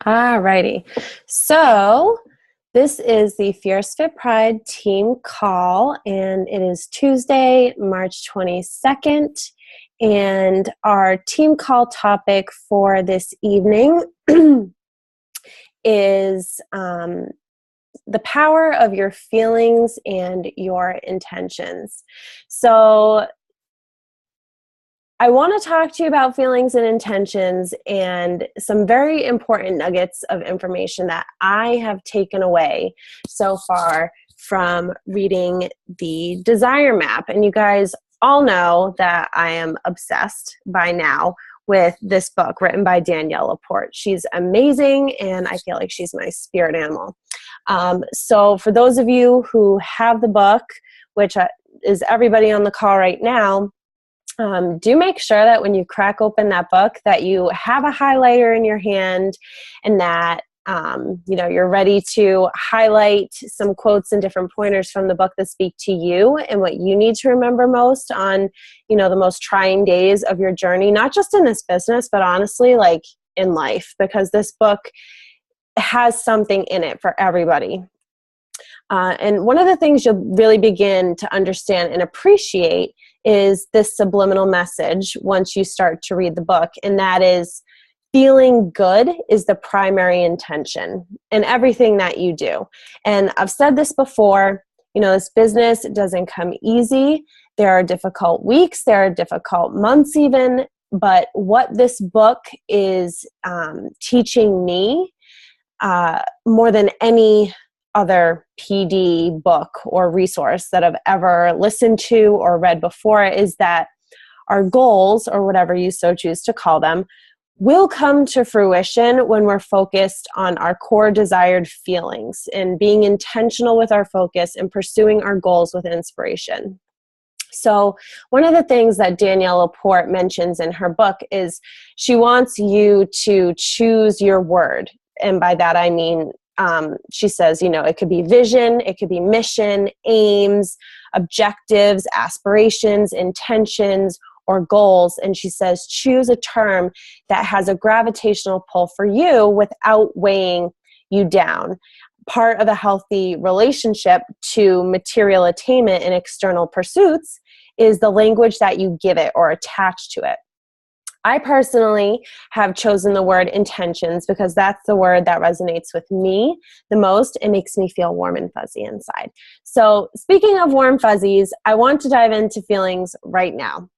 Alrighty. So this is the Fierce Fit Pride team call, and it is Tuesday, March 22nd. And our team call topic for this evening is the power of your feelings and your intentions. So I want to talk to you about feelings and intentions and some very important nuggets of information that I have taken away so far from reading the Desire Map. And you guys all know that I am obsessed by now with this book written by Danielle LaPorte. She's amazing, and I feel like she's my spirit animal. So for those of you who have the book, which is everybody on the call right now, do make sure that when you crack open that book that you have a highlighter in your hand and that you're ready to highlight some quotes and different pointers from the book that speak to you and what you need to remember most on, the most trying days of your journey, not just in this business, but honestly, like in life, because this book has something in it for everybody. And one of the things you'll really begin to understand and appreciate is this subliminal message once you start to read the book, and that is feeling good is the primary intention in everything that you do. And I've said this before, this business doesn't come easy. There are difficult weeks, there are difficult months even, but what this book is teaching me more than any other PD book or resource that I've ever listened to or read before is that our goals, or whatever you so choose to call them, will come to fruition when we're focused on our core desired feelings and being intentional with our focus and pursuing our goals with inspiration. So one of the things that Danielle LaPorte mentions in her book is she wants you to choose your word. And by that I mean, she says, it could be vision, it could be mission, aims, objectives, aspirations, intentions, or goals. And she says, choose a term that has a gravitational pull for you without weighing you down. Part of a healthy relationship to material attainment and external pursuits is the language that you give it or attach to it. I personally have chosen the word intentions because that's the word that resonates with me the most and makes me feel warm and fuzzy inside. So speaking of warm fuzzies, I want to dive into feelings right now.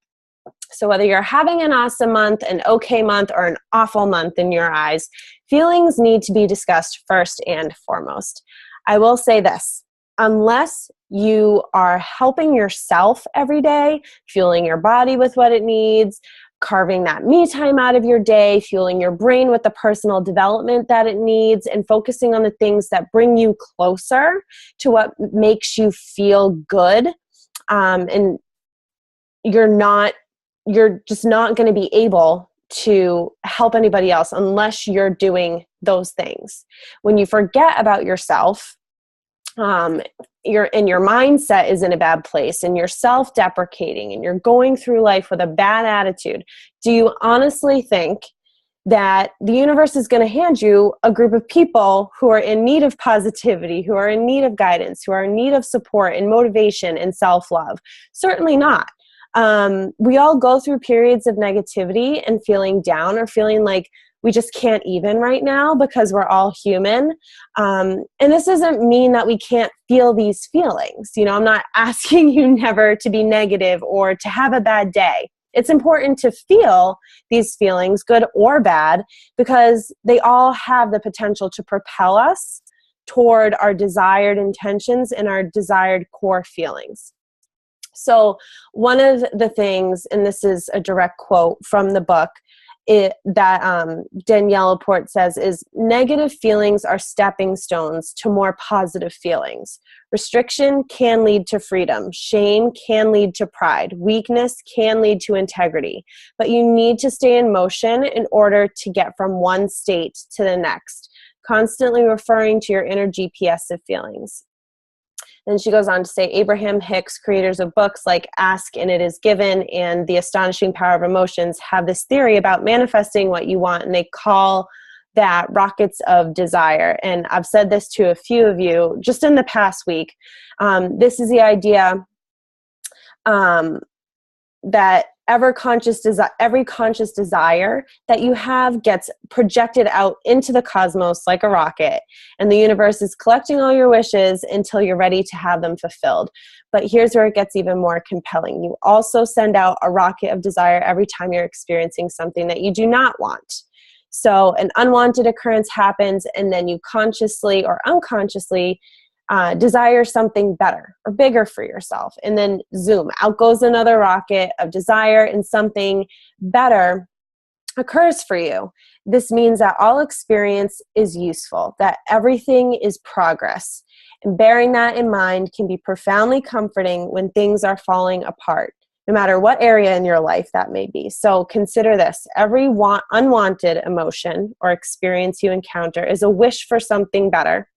So whether you're having an awesome month, an okay month, or an awful month in your eyes, feelings need to be discussed first and foremost. I will say this. Unless you are helping yourself every day, fueling your body with what it needs, carving that me time out of your day, fueling your brain with the personal development that it needs, and focusing on the things that bring you closer to what makes you feel good, and you're just not going to be able to help anybody else unless you're doing those things. When you forget about yourself, your mindset is in a bad place and you're self-deprecating and you're going through life with a bad attitude, do you honestly think that the universe is going to hand you a group of people who are in need of positivity, who are in need of guidance, who are in need of support and motivation and self-love? Certainly not. We all go through periods of negativity and feeling down or feeling like we just can't even right now because we're all human. And this doesn't mean that we can't feel these feelings. I'm not asking you never to be negative or to have a bad day. It's important to feel these feelings, good or bad, because they all have the potential to propel us toward our desired intentions and our desired core feelings. So one of the things, and this is a direct quote from the book, that Danielle LaPorte says is, negative feelings are stepping stones to more positive feelings. Restriction can lead to freedom. Shame can lead to pride. Weakness can lead to integrity. But you need to stay in motion in order to get from one state to the next, constantly referring to your inner GPS of feelings. Then she goes on to say, Abraham Hicks, creators of books like Ask and It Is Given and The Astonishing Power of Emotions, have this theory about manifesting what you want, and they call that rockets of desire, and I've said this to a few of you just in the past week, this is the idea that every conscious desire that you have gets projected out into the cosmos like a rocket, and the universe is collecting all your wishes until you're ready to have them fulfilled. But here's where it gets even more compelling. You also send out a rocket of desire every time you're experiencing something that you do not want. So an unwanted occurrence happens, and then you consciously or unconsciously desire something better or bigger for yourself. And then zoom, out goes another rocket of desire, and something better occurs for you. This means that all experience is useful, that everything is progress. And bearing that in mind can be profoundly comforting when things are falling apart, no matter what area in your life that may be. So consider this: every unwanted emotion or experience you encounter is a wish for something better.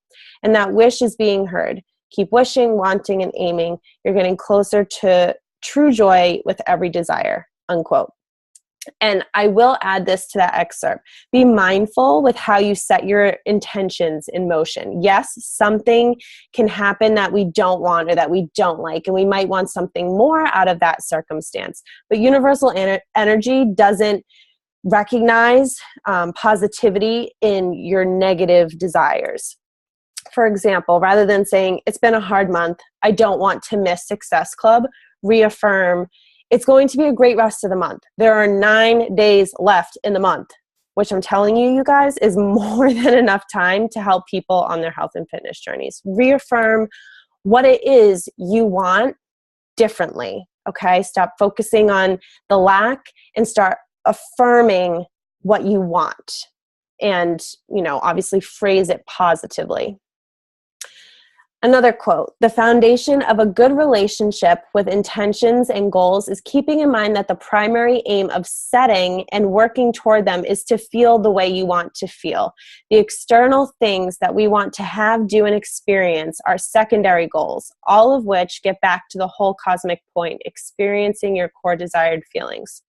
And that wish is being heard. Keep wishing, wanting, and aiming. You're getting closer to true joy with every desire, unquote. And I will add this to that excerpt. Be mindful with how you set your intentions in motion. Yes, something can happen that we don't want or that we don't like, and we might want something more out of that circumstance. But universal energy doesn't recognize positivity in your negative desires. For example, rather than saying, it's been a hard month, I don't want to miss Success Club, reaffirm, it's going to be a great rest of the month. There are 9 days left in the month, which I'm telling you, you guys, is more than enough time to help people on their health and fitness journeys. Reaffirm what it is you want differently, okay? Stop focusing on the lack and start affirming what you want. And, obviously phrase it positively. Another quote: the foundation of a good relationship with intentions and goals is keeping in mind that the primary aim of setting and working toward them is to feel the way you want to feel. The external things that we want to have, do, and experience are secondary goals, all of which get back to the whole cosmic point, experiencing your core desired feelings.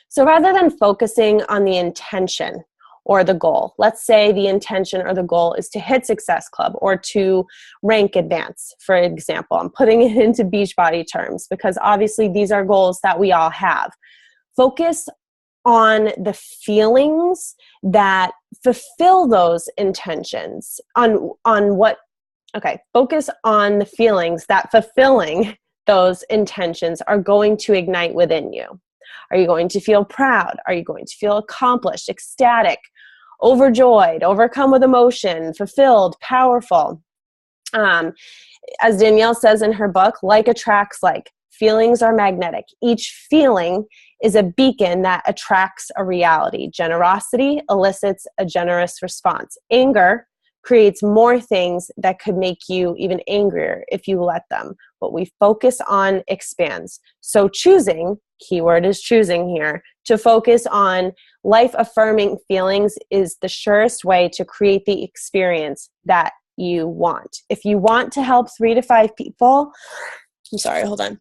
So rather than focusing on the intention or the goal, let's say the intention or the goal is to hit Success Club or to rank advance, for example. I'm putting it into Beachbody terms because obviously these are goals that we all have. Focus on the feelings that fulfill those intentions, focus on the feelings that fulfilling those intentions are going to ignite within you. Are you going to feel proud? Are you going to feel accomplished, ecstatic, overjoyed, overcome with emotion, fulfilled, powerful? As Danielle says in her book, like attracts like. Feelings are magnetic. Each feeling is a beacon that attracts a reality. Generosity elicits a generous response. Anger creates more things that could make you even angrier if you let them. What we focus on expands. So choosing, keyword is choosing here, to focus on life-affirming feelings is the surest way to create the experience that you want. If you want to help 3 to 5 people, I'm sorry, hold on.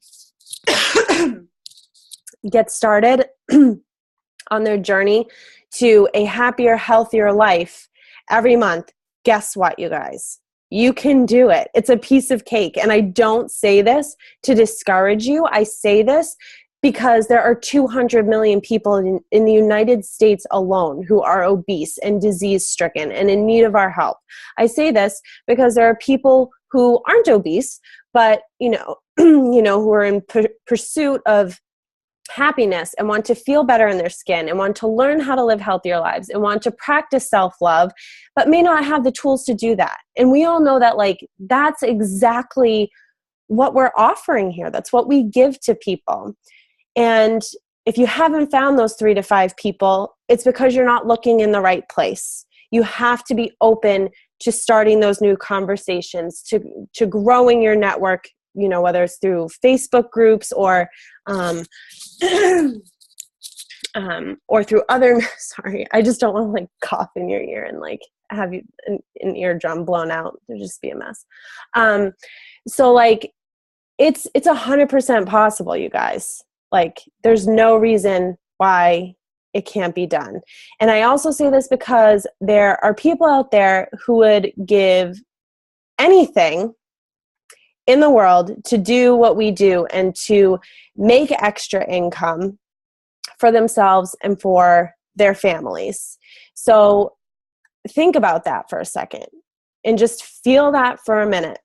Get started on their journey to a happier, healthier life every month, guess what, you guys? You can do it. It's a piece of cake. And I don't say this to discourage you. I say this because there are 200 million people in the United States alone who are obese and disease-stricken and in need of our help. I say this because there are people who aren't obese, but who are in pursuit of happiness and want to feel better in their skin and want to learn how to live healthier lives and want to practice self-love, but may not have the tools to do that. And we all know that that's exactly what we're offering here. That's what we give to people. And if you haven't found those 3 to 5 people, it's because you're not looking in the right place. You have to be open to starting those new conversations, to growing your network, whether it's through Facebook groups or through other, sorry, I just don't want to cough in your ear and have you an eardrum blown out. It'd just be a mess. It's 100% possible, you guys. There's no reason why it can't be done. And I also say this because there are people out there who would give anything in the world to do what we do and to make extra income for themselves and for their families. So think about that for a second and just feel that for a minute.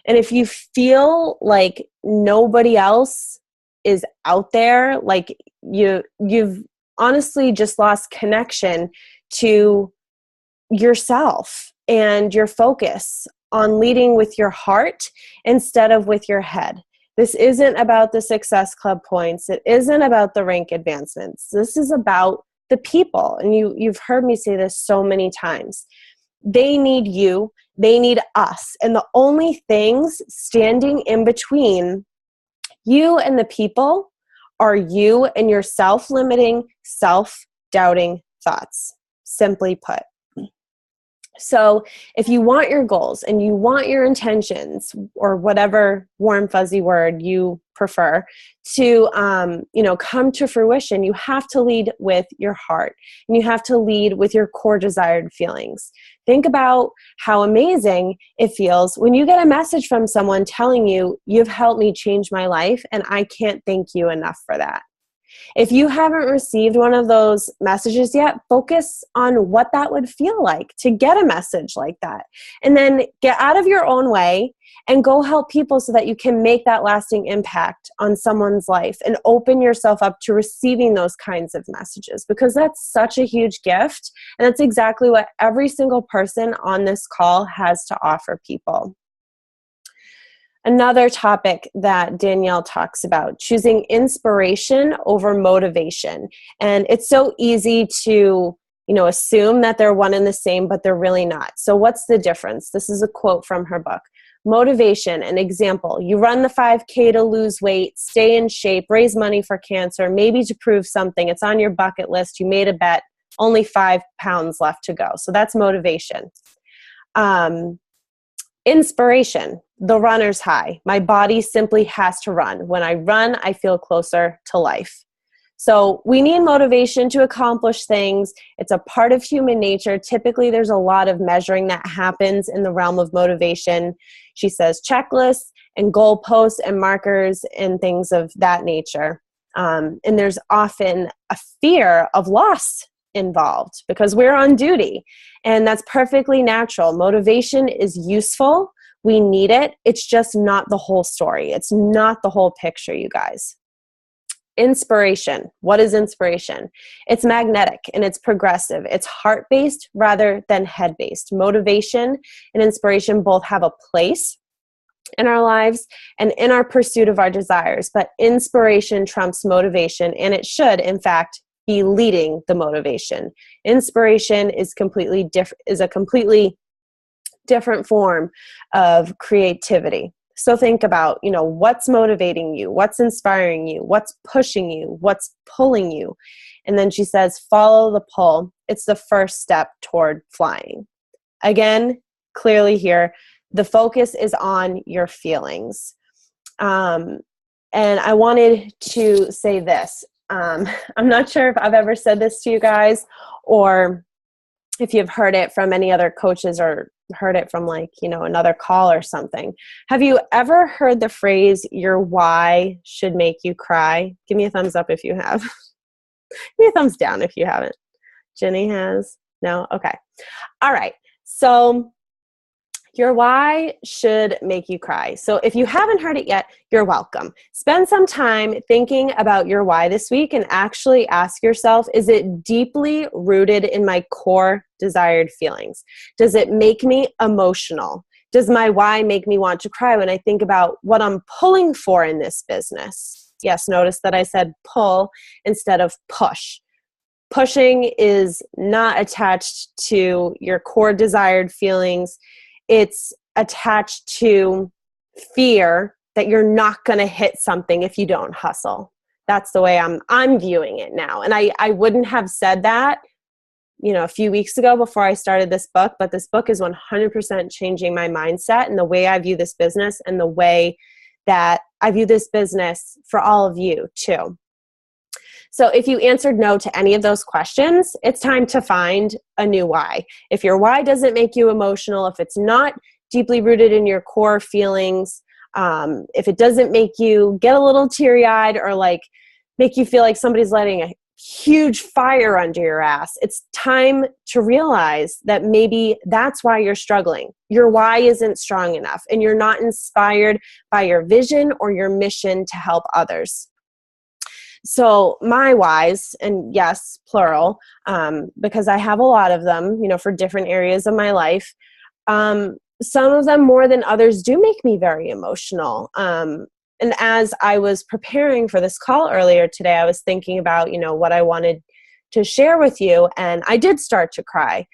And if you feel like nobody else is out there, like you've honestly just lost connection to yourself and your focus on leading with your heart instead of with your head. This isn't about the Success Club points. It isn't about the rank advancements. This is about the people. And you've heard me say this so many times. They need you. They need us. And the only things standing in between you and the people are you and your self-limiting, self-doubting thoughts, simply put. So if you want your goals and you want your intentions, or whatever warm, fuzzy word you prefer, to come to fruition, you have to lead with your heart, and you have to lead with your core desired feelings. Think about how amazing it feels when you get a message from someone telling you, "You've helped me change my life, and I can't thank you enough for that." If you haven't received one of those messages yet, focus on what that would feel like to get a message like that. And then get out of your own way and go help people so that you can make that lasting impact on someone's life and open yourself up to receiving those kinds of messages, because that's such a huge gift. And that's exactly what every single person on this call has to offer people. Another topic that Danielle talks about, choosing inspiration over motivation. And it's so easy to, assume that they're one and the same, but they're really not. So what's the difference? This is a quote from her book. Motivation, an example. You run the 5K to lose weight, stay in shape, raise money for cancer, maybe to prove something. It's on your bucket list. You made a bet, only 5 pounds left to go. So that's motivation. Inspiration, the runner's high. My body simply has to run. When I run, I feel closer to life. So we need motivation to accomplish things. It's a part of human nature. Typically, there's a lot of measuring that happens in the realm of motivation. She says checklists and goalposts and markers and things of that nature. And there's often a fear of loss involved because we're on duty. And that's perfectly natural. Motivation is useful. We need it. It's just not the whole story. It's not the whole picture, you guys. Inspiration. What is inspiration? It's magnetic and it's progressive. It's heart-based rather than head-based. Motivation and inspiration both have a place in our lives and in our pursuit of our desires, but inspiration trumps motivation, and it should, in fact, be leading the motivation. Inspiration is a completely different form of creativity. So think about, what's motivating you, what's inspiring you, what's pushing you, what's pulling you. And then she says, follow the pull. It's the first step toward flying. Again, clearly here, the focus is on your feelings. And I wanted to say this. I'm not sure if I've ever said this to you guys, or if you've heard it from any other coaches or heard it from another call or something. Have you ever heard the phrase, your why should make you cry? Give me a thumbs up if you have. Give me a thumbs down if you haven't. Jenny has? No? Okay. All right. So your why should make you cry. So if you haven't heard it yet, you're welcome. Spend some time thinking about your why this week and actually ask yourself, is it deeply rooted in my core desired feelings? Does it make me emotional? Does my why make me want to cry when I think about what I'm pulling for in this business? Yes, notice that I said pull instead of push. Pushing is not attached to your core desired feelings. It's attached to fear that you're not going to hit something if you don't hustle. That's the way I'm viewing it now. And I wouldn't have said that, a few weeks ago before I started this book, but this book is 100% changing my mindset and the way I view this business and the way that I view this business for all of you too. So if you answered no to any of those questions, it's time to find a new why. If your why doesn't make you emotional, if it's not deeply rooted in your core feelings, if it doesn't make you get a little teary-eyed or like make you feel like somebody's lighting a huge fire under your ass, it's time to realize that maybe that's why you're struggling. Your why isn't strong enough, and you're not inspired by your vision or your mission to help others. So my whys, and yes, plural, because I have a lot of them, for different areas of my life. Some of them more than others do make me very emotional. And as I was preparing for this call earlier today, I was thinking about, what I wanted to share with you, and I did start to cry.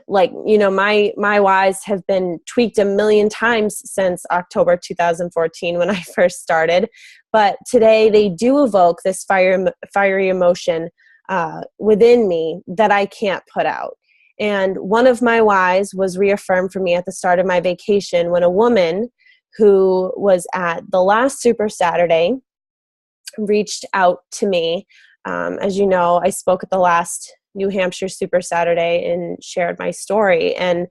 My whys have been tweaked a million times since October 2014 when I first started, but today they do evoke this fiery emotion within me that I can't put out. And one of my whys was reaffirmed for me at the start of my vacation when a woman who was at the last Super Saturday reached out to me. As you know, I spoke at the last New Hampshire Super Saturday and shared my story. And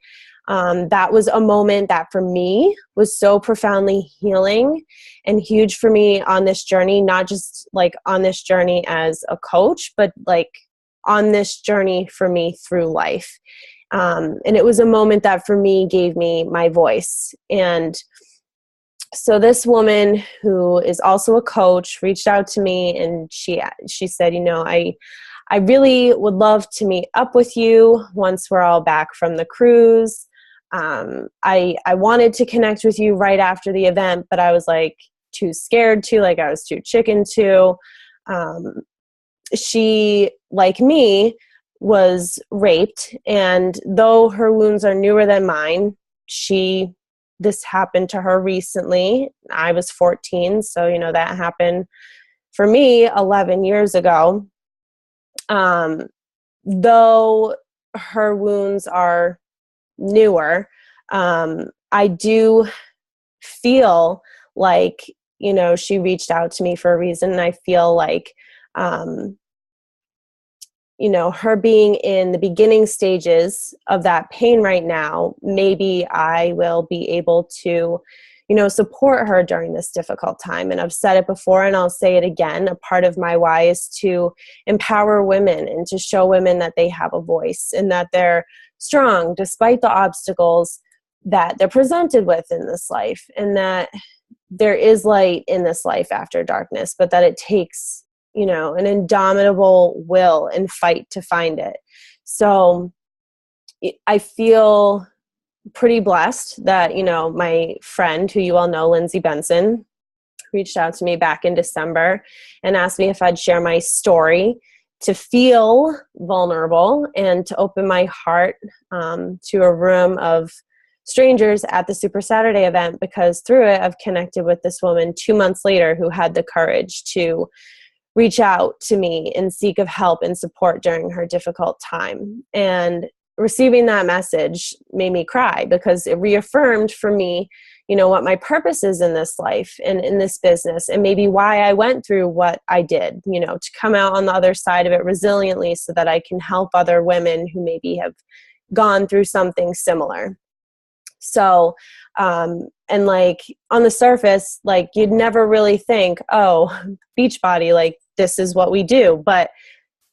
that was a moment that for me was so profoundly healing and huge for me on this journey, not just like on this journey as a coach, but like on this journey for me through life. And it was a moment that for me gave me my voice. And so this woman who is also a coach reached out to me, and she said, I really would love to meet up with you once we're all back from the cruise. I wanted to connect with you right after the event, but I was like too scared to, I was too chicken to. She, like me, was raped, and though her wounds are newer than mine, this happened to her recently. I was 14, so that happened for me 11 years ago. Though her wounds are newer, I do feel like, she reached out to me for a reason. And I feel like, her being in the beginning stages of that pain right now, maybe I will be able to, support her during this difficult time. And I've said it before and I'll say it again. A part of my why is to empower women and to show women that they have a voice and that they're strong despite the obstacles that they're presented with in this life, and that there is light in this life after darkness, but that it takes an indomitable will and fight to find it. So I feel pretty blessed that, my friend who you all know, Lindsay Benson, reached out to me back in December and asked me if I'd share my story to feel vulnerable and to open my heart to a room of strangers at the Super Saturday event, because through it, I've connected with this woman 2 months later who had the courage to reach out to me and seek of help and support during her difficult time. And receiving that message made me cry, because it reaffirmed for me, what my purpose is in this life and in this business, and maybe why I went through what I did, to come out on the other side of it resiliently so that I can help other women who maybe have gone through something similar. So, and on the surface, you'd never really think, oh, Beachbody, this is what we do. But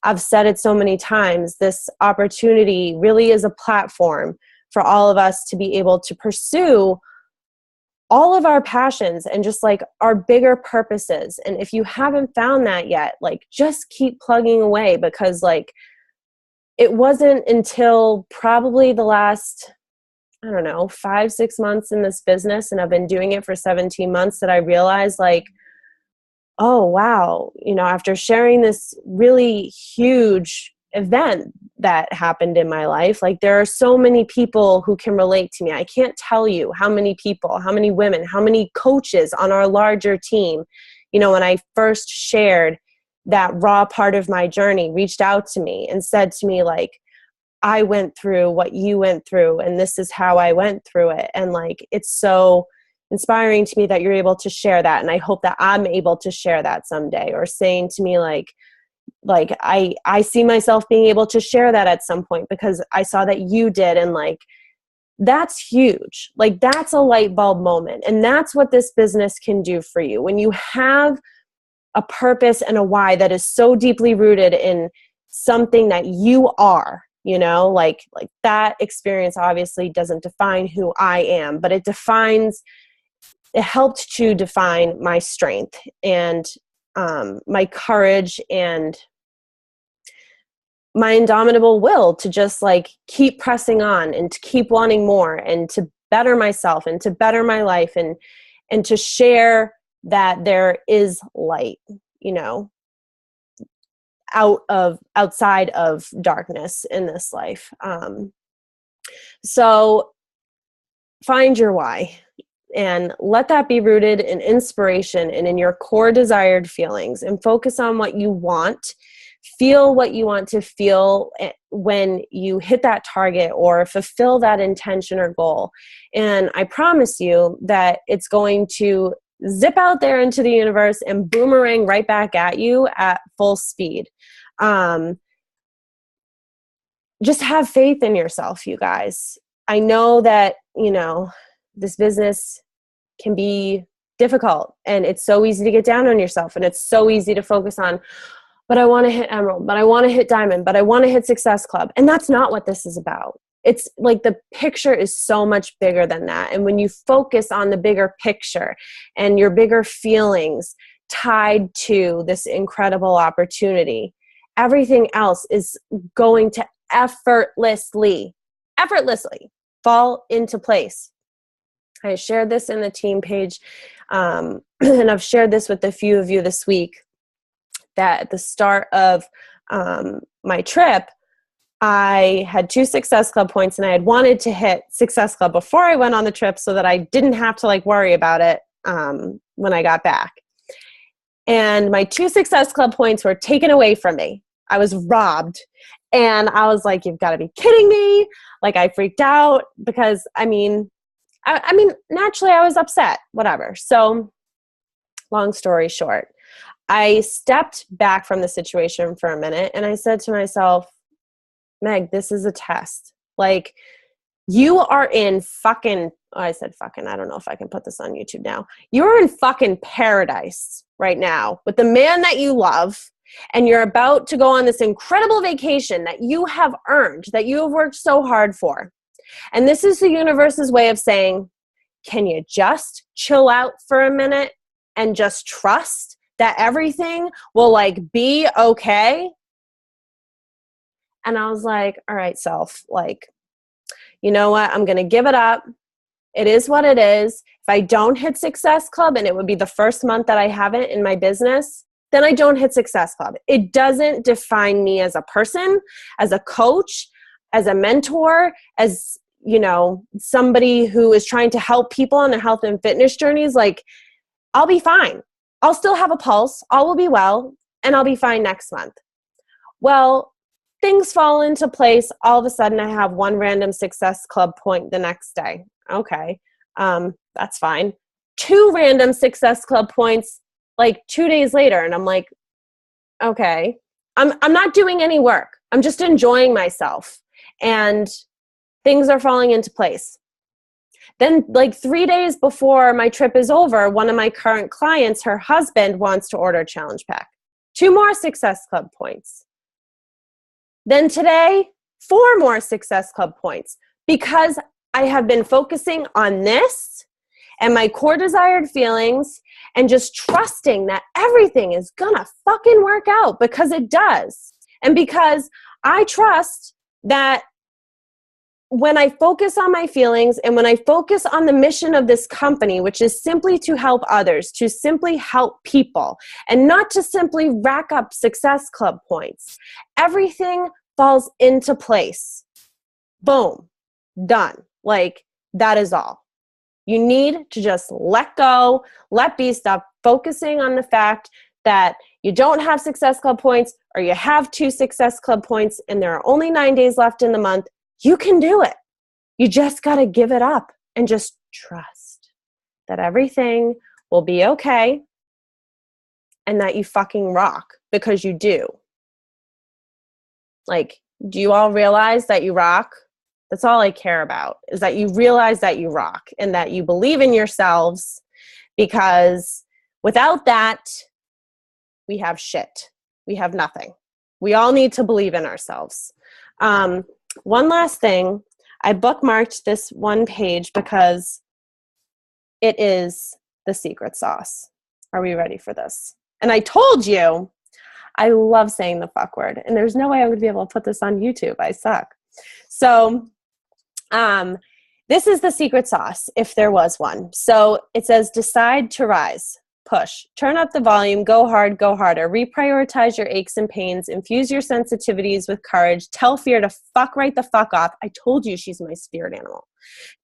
I've said it so many times, this opportunity really is a platform for all of us to be able to pursue all of our passions and just our bigger purposes. And if you haven't found that yet, just keep plugging away, because it wasn't until probably the last, 5-6 months in this business, and I've been doing it for 17 months, that I realized oh, wow, after sharing this really huge event that happened in my life, there are so many people who can relate to me. I can't tell you how many people, how many women, how many coaches on our larger team, when I first shared that raw part of my journey, reached out to me and said to me, I went through what you went through, and this is how I went through it. And it's so inspiring to me that you're able to share that. And I hope that I'm able to share that someday. Or saying to me like I see myself being able to share that at some point because I saw that you did. And like, that's huge. Like, that's a light bulb moment. And that's what this business can do for you. When you have a purpose and a why that is so deeply rooted in something that you are, you know, like that experience obviously doesn't define who I am, but it helped to define my strength and my courage and my indomitable will to just like keep pressing on and to keep wanting more and to better myself and to better my life and to share that there is light, you know, outside of darkness in this life. So find your why and let that be rooted in inspiration and in your core desired feelings, and focus on what you want. Feel what you want to feel when you hit that target or fulfill that intention or goal. And I promise you that it's going to zip out there into the universe and boomerang right back at you at full speed. Just have faith in yourself, you guys. I know that, you know, this business can be difficult and it's so easy to get down on yourself and it's so easy to focus on, but I want to hit Emerald, but I want to hit Diamond, but I want to hit Success Club. And that's not what this is about. It's like the picture is so much bigger than that. And when you focus on the bigger picture and your bigger feelings tied to this incredible opportunity, everything else is going to effortlessly fall into place. I shared this in the team page, and I've shared this with a few of you this week, that at the start of my trip, I had 2 Success Club points and I had wanted to hit Success Club before I went on the trip so that I didn't have to like worry about it when I got back. And my 2 Success Club points were taken away from me. I was robbed. And I was like, you've got to be kidding me. Like, I freaked out because, I mean, naturally I was upset, whatever. So long story short, I stepped back from the situation for a minute and I said to myself, Meg, this is a test. Like, you are in fucking, I said fucking, I don't know if I can put this on YouTube now. You're in fucking paradise right now with the man that you love, and you're about to go on this incredible vacation that you have earned, that you have worked so hard for. And this is the universe's way of saying, can you just chill out for a minute and just trust that everything will like be okay? And I was like, all right, self, like, you know what? I'm going to give it up. It is what it is. If I don't hit Success Club, and it would be the first month that I haven't in my business, then I don't hit Success Club. It doesn't define me as a person, as a coach, as a mentor, as, you know, somebody who is trying to help people on their health and fitness journeys. Like, I'll be fine. I'll still have a pulse. All will be well, and I'll be fine next month. Well, things fall into place. All of a sudden, I have 1 random Success Club point the next day. Okay, that's fine. 2 random Success Club points like 2 days later, and I'm like, okay, I'm not doing any work. I'm just enjoying myself, and things are falling into place. Then like 3 days before my trip is over, one of my current clients, her husband wants to order a challenge pack. 2 more Success Club points. Then today, 4 more Success Club points, because I have been focusing on this and my core desired feelings and just trusting that everything is gonna fucking work out, because it does. And because I trust that when I focus on my feelings and when I focus on the mission of this company, which is simply to help others, to simply help people, and not to simply rack up Success Club points, everything falls into place. Boom. Done. Like, that is all. You need to just let go, let be, stop focusing on the fact that you don't have Success Club points or you have 2 Success Club points and there are only 9 days left in the month. You can do it. You just got to give it up and just trust that everything will be okay and that you fucking rock, because you do. Like, do you all realize that you rock? That's all I care about, is that you realize that you rock and that you believe in yourselves, because without that, we have shit. We have nothing. We all need to believe in ourselves. One last thing, I bookmarked this one page because it is the secret sauce. Are we ready for this? And I told you, I love saying the fuck word, and there's no way I would be able to put this on YouTube. I suck. So, this is the secret sauce, if there was one. So it says, decide to rise, push, turn up the volume, go hard, go harder, reprioritize your aches and pains, infuse your sensitivities with courage, tell fear to fuck right the fuck off. I told you she's my spirit animal.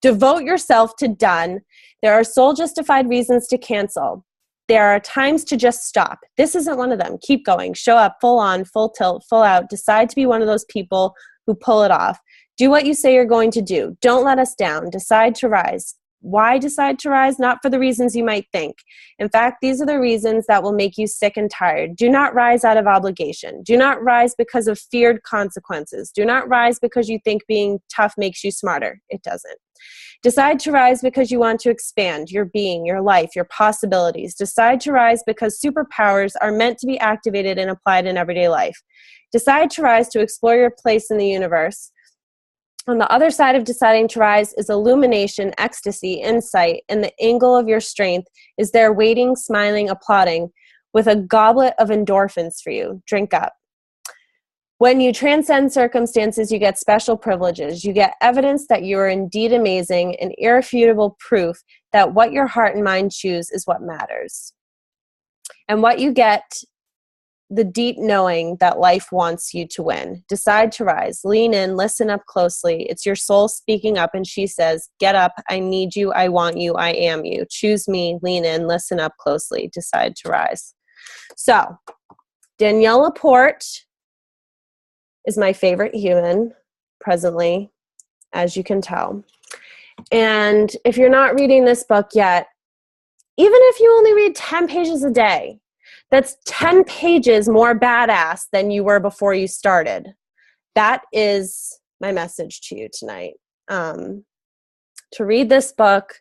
Devote yourself to done. There are soul justified reasons to cancel. There are times to just stop. This isn't one of them. Keep going. Show up full on, full tilt, full out. Decide to be one of those people who pull it off. Do what you say you're going to do. Don't let us down. Decide to rise. Why decide to rise? Not for the reasons you might think. In fact, these are the reasons that will make you sick and tired. Do not rise out of obligation. Do not rise because of feared consequences. Do not rise because you think being tough makes you smarter. It doesn't. Decide to rise because you want to expand your being, your life, your possibilities. Decide to rise because superpowers are meant to be activated and applied in everyday life. Decide to rise to explore your place in the universe. On the other side of deciding to rise is illumination, ecstasy, insight, and the angle of your strength is there waiting, smiling, applauding with a goblet of endorphins for you. Drink up. When you transcend circumstances, you get special privileges. You get evidence that you are indeed amazing and irrefutable proof that what your heart and mind choose is what matters. And what you get, the deep knowing that life wants you to win. Decide to rise. Lean in. Listen up closely. It's your soul speaking up, and she says, get up. I need you. I want you. I am you. Choose me. Lean in. Listen up closely. Decide to rise. So, Danielle Laporte is my favorite human presently, as you can tell. And if you're not reading this book yet, even if you only read 10 pages a day, that's 10 pages more badass than you were before you started. That is my message to you tonight. To read this book,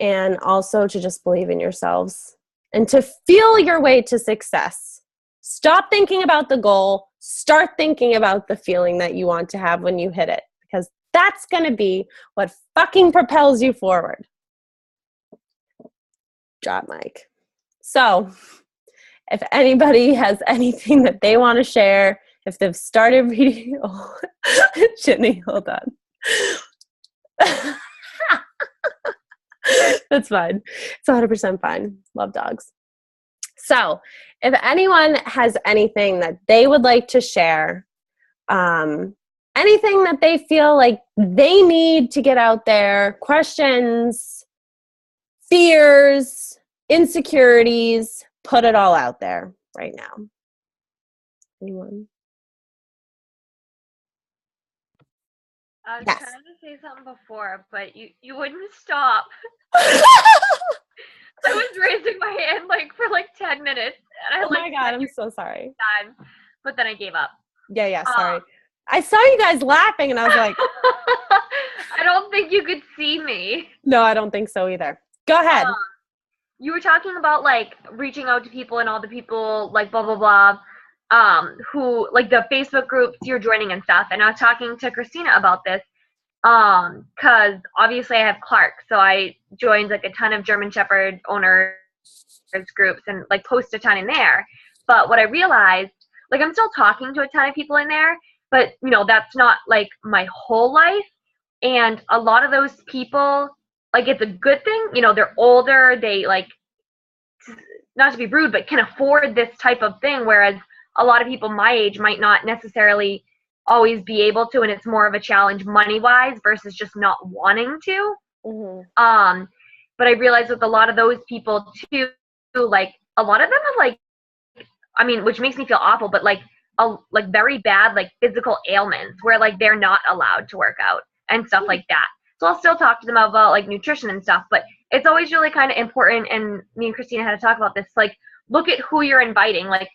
and also to just believe in yourselves and to feel your way to success. Stop thinking about the goal. Start thinking about the feeling that you want to have when you hit it, because that's going to be what fucking propels you forward. Drop mic. So, if anybody has anything that they want to share, if they've started reading, Jenny, hold on. That's fine. It's 100% fine. Love dogs. So, if anyone has anything that they would like to share, anything that they feel like they need to get out there, questions, fears, insecurities, put it all out there right now. Anyone? I was Yes. trying to say something before, but you wouldn't stop. I was raising my hand for 10 minutes, and I Oh my God, I'm so sorry. Time, but then I gave up. Yeah, sorry. I saw you guys laughing, and I was like, I don't think you could see me. No, I don't think so either. Go ahead. You were talking about reaching out to people and all the people blah blah blah, who the Facebook groups you're joining and stuff. And I was talking to Christina about this, because obviously I have Clark, so I joined a ton of German Shepherd owners groups and post a ton in there. But what I realized, I'm still talking to a ton of people in there, but that's not my whole life. And a lot of those people, it's a good thing, they're older, they not to be rude, but can afford this type of thing, whereas a lot of people my age might not necessarily always be able to, and it's more of a challenge money-wise versus just not wanting to. Mm-hmm. But I realized with a lot of those people too, a lot of them have which makes me feel awful, but very bad physical ailments where they're not allowed to work out and stuff like that. So I'll still talk to them about like nutrition and stuff, but it's always really kind of important. And me and Christina had to talk about this. Like, look at who you're inviting. Like,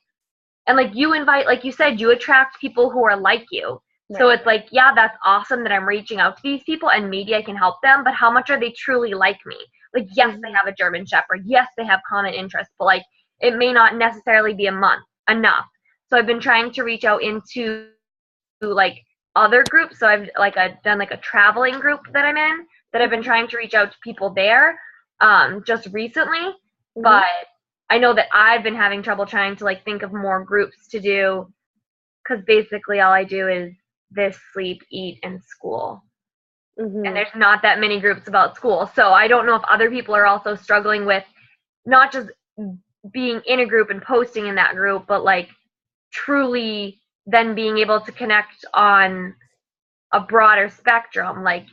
and like you invite, like you said, you attract people who are like you. Right. So it's like, yeah, that's awesome that I'm reaching out to these people and maybe I can help them, but how much are they truly like me? Like, yes, they have a German Shepherd. Yes, they have common interests, but like, it may not necessarily be enough. So I've been trying to reach out into like other groups. So I've like done like a traveling group that I'm in, that I've been trying to reach out to people there just recently. Mm-hmm. But I know that I've been having trouble trying to like think of more groups to do, because basically all I do is this, sleep, eat, and school. Mm-hmm. And there's not that many groups about school. So I don't know if other people are also struggling with not just being in a group and posting in that group, but like truly then being able to connect on a broader spectrum. Like,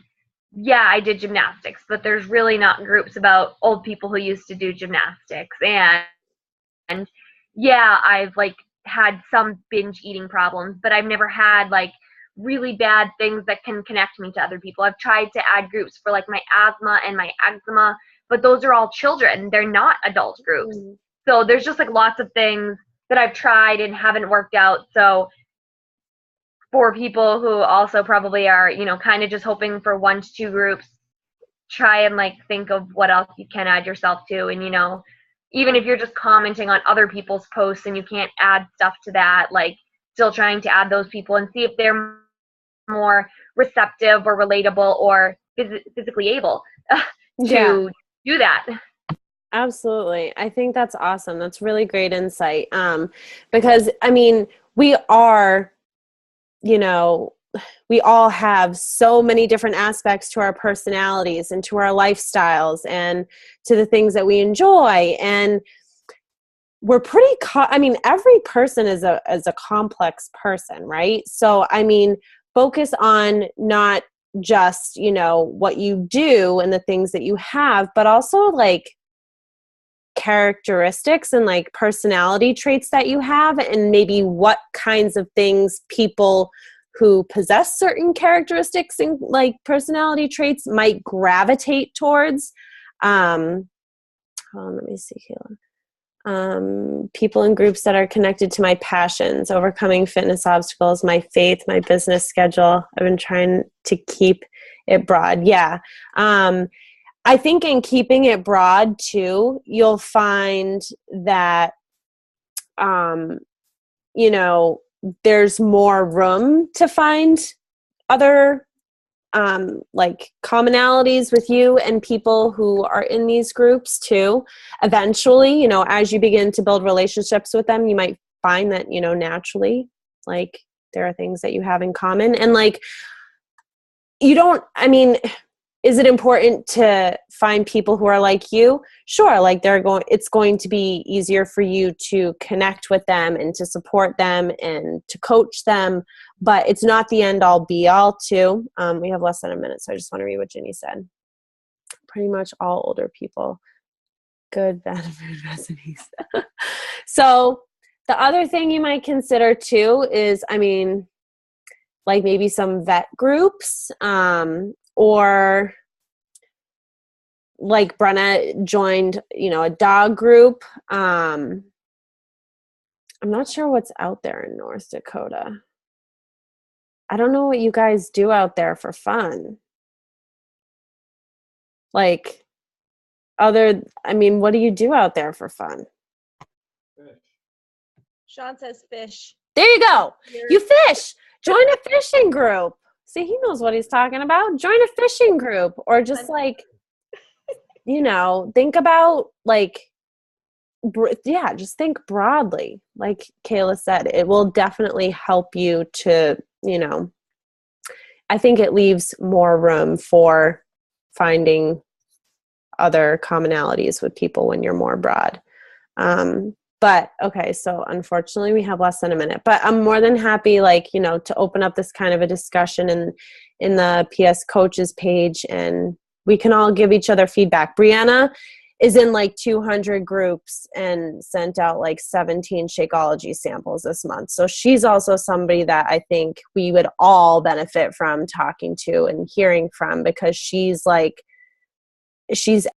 yeah, I did gymnastics, but there's really not groups about old people who used to do gymnastics. And yeah, I've like had some binge eating problems, but I've never had like really bad things that can connect me to other people. I've tried to add groups for like my asthma and my eczema, but those are all children. They're not adult groups. Mm-hmm. So there's just like lots of things that I've tried and haven't worked out. So for people who also probably are, you know, kind of just hoping for 1 to 2 groups, try and like think of what else you can add yourself to. And, you know, even if you're just commenting on other people's posts and you can't add stuff to that, like still trying to add those people and see if they're more receptive or relatable or physically able to do that. Absolutely. I think that's awesome. That's really great insight. Because I mean, we are, you know, we all have so many different aspects to our personalities and to our lifestyles and to the things that we enjoy. And we're pretty, I mean, every person is a complex person, right? So, I mean, focus on not just, you know, what you do and the things that you have, but also like characteristics and like personality traits that you have, and maybe what kinds of things people who possess certain characteristics and like personality traits might gravitate towards. Hold on, let me see, Kayla. People in groups that are connected to my passions, overcoming fitness obstacles, my faith, my business schedule. I've been trying to keep it broad. Yeah. I think in keeping it broad too, you'll find that, you know, there's more room to find other like commonalities with you and people who are in these groups too. Eventually, you know, as you begin to build relationships with them, you might find that, you know, naturally, like there are things that you have in common. And like, you don't, I mean, is it important to find people who are like you? Sure. Like it's going to be easier for you to connect with them and to support them and to coach them, but it's not the end all be all too. We have less than a minute, so I just want to read what Ginny said. Pretty much all older people. Good, bad, food recipes. So the other thing you might consider too is, I mean, like maybe some vet groups, or like Brenna joined, you know, a dog group. I'm not sure what's out there in North Dakota. I don't know what you guys do out there for fun. Like I mean, what do you do out there for fun? Fish. Sean says fish. There you go. You fish. Join a fishing group. See, he knows what he's talking about. Join a fishing group, or just like, you know, think about like, just think broadly. Like Kayla said, it will definitely help you to, you know, I think it leaves more room for finding other commonalities with people when you're more broad. But okay, so unfortunately we have less than a minute, but I'm more than happy, like, you know, to open up this kind of a discussion in the PS coaches page, and we can all give each other feedback. Brianna is in like 200 groups and sent out like 17 Shakeology samples this month. So she's also somebody that I think we would all benefit from talking to and hearing from, because she's